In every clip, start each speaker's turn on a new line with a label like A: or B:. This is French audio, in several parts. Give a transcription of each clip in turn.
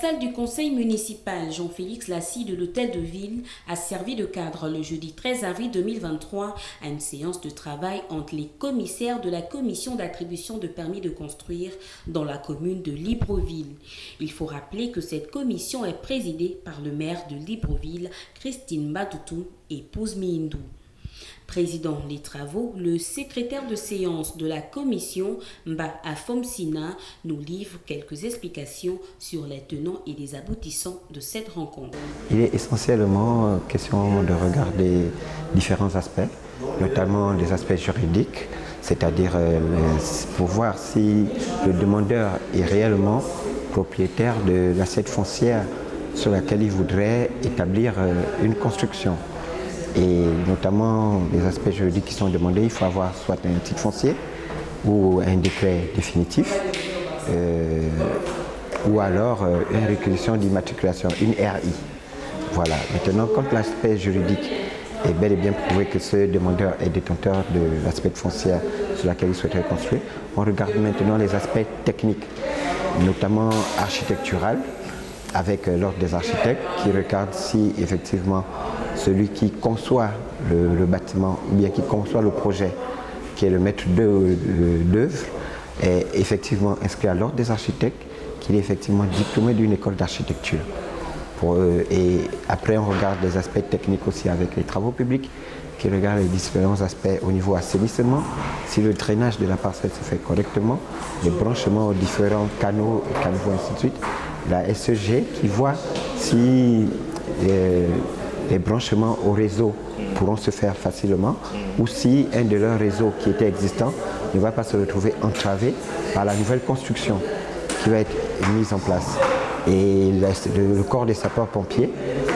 A: salle du conseil municipal Jean-Félix Lassie de l'hôtel de ville a servi de cadre le jeudi 13 avril 2023 à une séance de travail entre les commissaires de la commission d'attribution de permis de construire dans la commune de Libreville. Il faut rappeler que cette commission est présidée par le maire de Libreville, Christine Badoutou, épouse Mihindou. Président des travaux, le secrétaire de séance de la commission, Mba Afomsina, nous livre quelques explications sur les tenants et les aboutissants de cette rencontre.
B: Il est essentiellement question de regarder différents aspects, notamment des aspects juridiques, c'est-à-dire pour voir si le demandeur est réellement propriétaire de l'assiette foncière sur laquelle il voudrait établir une construction. Et notamment les aspects juridiques qui sont demandés, il faut avoir soit un titre foncier ou un décret définitif ou alors une réquisition d'immatriculation, une RI. Voilà. Maintenant, quand l'aspect juridique est bel et bien prouvé que ce demandeur est détenteur de l'aspect foncier sur laquelle il souhaiterait construire, on regarde maintenant les aspects techniques, notamment architectural, avec l'ordre des architectes qui regarde si effectivement celui qui conçoit le bâtiment ou bien qui conçoit le projet, qui est le maître d'œuvre, est effectivement inscrit à l'ordre des architectes, qu'il est effectivement diplômé d'une école d'architecture. Et après on regarde les aspects techniques aussi avec les travaux publics, qui regardent les différents aspects au niveau assainissement, si le drainage de la parcelle se fait correctement, les branchements aux différents canaux et canaux ainsi de suite. La SEG qui voit si les branchements au réseau pourront se faire facilement ou si un de leurs réseaux qui était existant ne va pas se retrouver entravé par la nouvelle construction qui va être mise en place. Et le corps des sapeurs-pompiers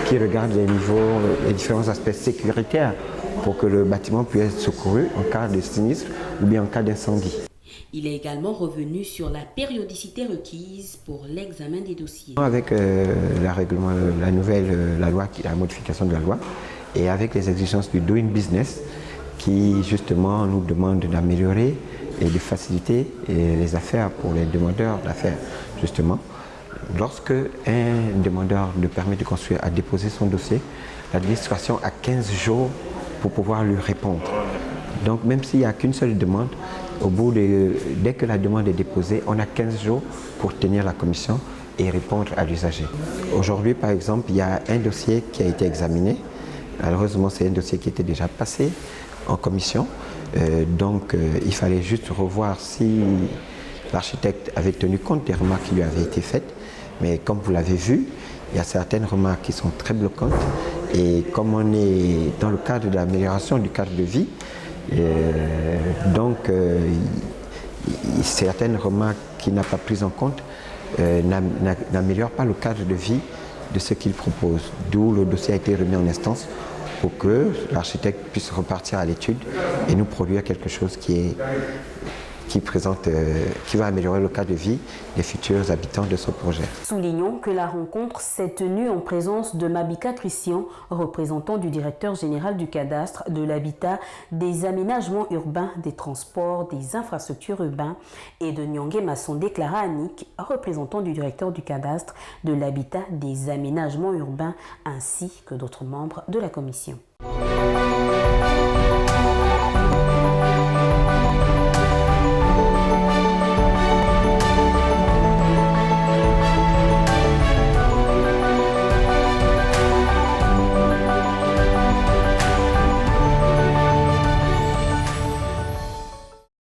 B: qui regarde les différents aspects sécuritaires pour que le bâtiment puisse être secouru en cas de sinistre ou bien en cas d'incendie.
A: Il est également revenu sur la périodicité requise pour l'examen des dossiers.
B: Avec la modification de la loi et avec les exigences du Doing Business qui justement nous demandent d'améliorer et de faciliter les affaires pour les demandeurs d'affaires. Justement, lorsque un demandeur de permis de construire a déposé son dossier, l'administration a 15 jours pour pouvoir lui répondre. Donc même s'il n'y a qu'une seule demande, dès que la demande est déposée, on a 15 jours pour tenir la commission et répondre à l'usager. Aujourd'hui, par exemple, il y a un dossier qui a été examiné. Malheureusement, c'est un dossier qui était déjà passé en commission. Il fallait juste revoir si l'architecte avait tenu compte des remarques qui lui avaient été faites. Mais comme vous l'avez vu, il y a certaines remarques qui sont très bloquantes. Et comme on est dans le cadre de l'amélioration du cadre de vie, certaines remarques qu'il n'a pas prises en compte n'améliorent pas le cadre de vie de ce qu'il propose. D'où le dossier a été remis en instance pour que l'architecte puisse repartir à l'étude et nous produire quelque chose qui va améliorer le cadre de vie des futurs habitants de ce projet.
A: Soulignons que la rencontre s'est tenue en présence de Mabika Christian, représentant du directeur général du cadastre, de l'habitat, des aménagements urbains, des transports, des infrastructures urbains, et de Nyangé Massondé Clara Annick, représentant du directeur du cadastre, de l'habitat, des aménagements urbains, ainsi que d'autres membres de la commission.